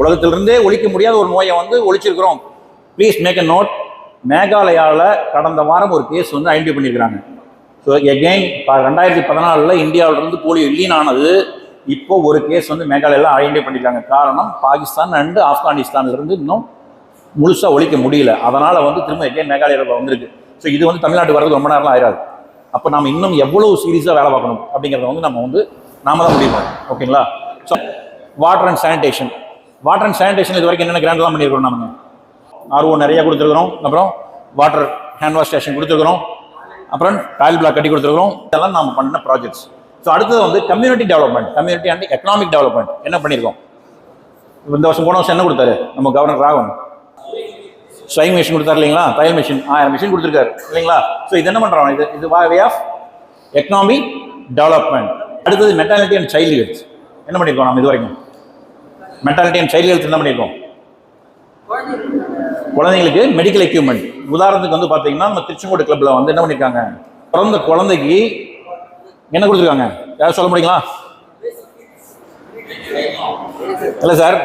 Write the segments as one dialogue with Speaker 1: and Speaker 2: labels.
Speaker 1: உலகத்திலிருந்தே ஒழிக்க முடியாத ஒரு நோயை வந்து ஒழிச்சிருக்கிறோம். Please make a note. மேகாலயாவில் கடந்த வாரம் ஒரு கேஸ் வந்து ஐடென்டிஃபை பண்ணியிருக்கிறாங்க. ஸோ எகெயின் 2014 இந்தியாவிலிருந்து போலியோ இல்லீன் ஆனது. இப்போ ஒரு கேஸ் வந்து மேகாலயாவில் ஐடென்டிஃபை பண்ணியிருக்காங்க. காரணம் பாகிஸ்தான் அண்டு ஆப்கானிஸ்தான்லேருந்து இன்னும் முழுசாக ஒழிக்க முடியல. அதனால் வந்து திரும்ப எகெயின் மேகாலயாவில் வந்திருக்கு. ஸோ இது வந்து தமிழ்நாட்டுக்கு வரது ரொம்ப நேரம்லாம் ஆயிடாது. அப்போ நம்ம இன்னும் எவ்வளவு சீரியஸாக வேலை பார்க்கணும் அப்படிங்கிறத வந்து நம்ம நாம தான் முடிவு பண்ணணும். ஓகேங்களா? So water and sanitation. Water and sanitation இது வரைக்கும் என்னென்ன கிராண்ட்லாம் பண்ணியிருக்கிறோம்? நம்ம ஆர்ஓ நிறைய கொடுத்துருக்குறோம். அப்புறம் வாட்டர் ஹேண்ட் வாஷ் ஸ்டேஷன் கொடுத்துருக்குறோம். அப்புறம் டாயில் பிளாக் கட்டி கொடுத்துருக்குறோம். இதெல்லாம் நம்ம பண்ண ப்ராஜெக்ட்ஸ். ஸோ அடுத்தது வந்து community development, community and economic development என்ன பண்ணியிருக்கோம்? இந்த வருஷம் போன வருஷம் என்ன கொடுத்தாரு நம்ம கவர்னர் ராகவன்? ஸ்வைங் மிஷின் கொடுத்தாரு இல்லைங்களா? தையல் மிஷின் 1000 மிஷின் கொடுத்துருக்காரு இல்லைங்களா? ஸோ இது என்ன பண்ணுறோம்? இது வே ஆஃப் எக்கனாமிக் டெவலப்மெண்ட். அடுத்தது மெட்டாலிட்டி அண்ட் சைல்டு ஹெல்த் என்ன பண்ணியிருக்கோம்? நம்ம இது வரைக்கும் மெட்டாலிட்டி அண்ட் சைல்டு ஹெல்த் என்ன பண்ணியிருக்கோம்? குழந்தைங்களுக்கு மெடிக்கல் எக்யூப்மெண்ட். உதாரணத்துக்கு வந்து பார்த்தீங்கன்னா நம்ம திருச்செங்கோடு கிளப்பில் வந்து என்ன பண்ணியிருக்காங்க? பிறந்த குழந்தைக்கு என்ன கொடுத்துருக்காங்க? யாரும் சொல்ல முடியுங்களா? இல்லை சார்,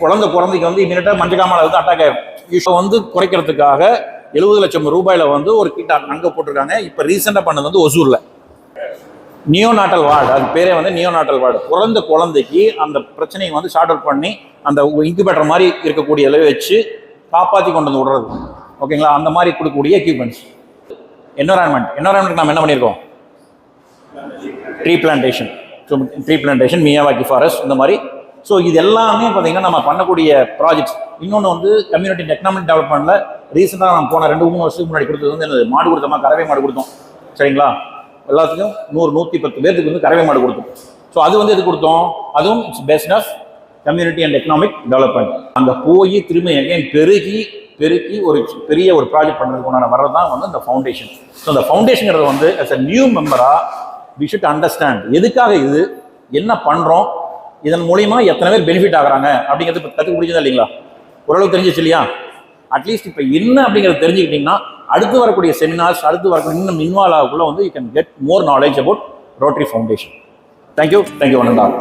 Speaker 1: குழந்தைக்கு வந்து இமீடியட்டாக மஞ்சக்காமலை வந்து அட்டாக் ஆயிரும். இப்போ வந்து குறைக்கிறதுக்காக 70 லட்சம் ரூபாயில் வந்து ஒரு கிட் அங்கே போட்டிருக்காங்க. இப்போ ரீசெண்டாக பண்ணது வந்து ஒசூரில் நியோநாட்டல் வார்டு. அது பேரே வந்து நியோநாட்டல் வார்டு. பிறந்த குழந்தைக்கு அந்த பிரச்சனையை வந்து ஷார்ட் அவுட் பண்ணி அந்த இன்குபேட்டர் மாதிரி இருக்கக்கூடிய அளவு வச்சு காப்பாற்றி கொண்டு வந்து விடுறது. ஓகேங்களா? அந்த மாதிரி கொடுக்கக்கூடிய எக்யூப்மெண்ட்ஸ். என்வரான்மெண்ட் நம்ம என்ன பண்ணியிருக்கோம்? Tree plantation. So tree plantation, Miyawaki forest, இந்த மாதிரி. ஸோ இது எல்லாமே பார்த்தீங்கன்னா நம்ம பண்ணக்கூடிய ப்ராஜெக்ட்ஸ். இன்னொன்று வந்து கம்யூனிட்டி எக்கனாமிக் டெவலப்மெண்ட்டில் ரீசெண்டாக நம்ம போன 2-3 வருஷத்துக்கு முன்னாடி கொடுத்தது வந்து என்னது? மாடு கொடுத்தோமா? கறவை மாடு கொடுத்தோம். சரிங்களா? எல்லாத்துக்கும் 100-110 பேருக்கு வந்து கறவை மாடு கொடுத்தோம். ஸோ அது வந்து எது கொடுத்தோம்? அதுவும் it's based of community and economic development. அங்கே போய் திரும்ப எங்கேயும் பெருக்கி ஒரு பெரிய ஒரு ப்ராஜெக்ட் பண்ணுறதுக்கு உண்டான வர்றது தான் வந்து இந்த ஃபவுண்டேஷன். ஸோ இந்த ஃபவுண்டேஷன்ங்கிறது வந்து as a நியூ மெம்பராக we should understand எதுக்காக இது, என்ன பண்ணுறோம், இதன் மூலிமா எத்தனை பேர் பெனிஃபிட் ஆகுறாங்க அப்படிங்கிறது இப்போ கற்றுக்க முடிஞ்சதா இல்லைங்களா? ஓரளவுக்கு தெரிஞ்சிச்சு இல்லையா? அட்லீஸ்ட் இப்போ என்ன அப்படிங்கிறத தெரிஞ்சுக்கிட்டிங்கன்னா அடுத்து வரக்கூடிய செமினார்ஸ், அடுத்து வரக்கூடிய இன்னும் இன்வால்வ் ஆகக்குள்ள வந்து you can get more knowledge about rotary foundation. Thank you one and all.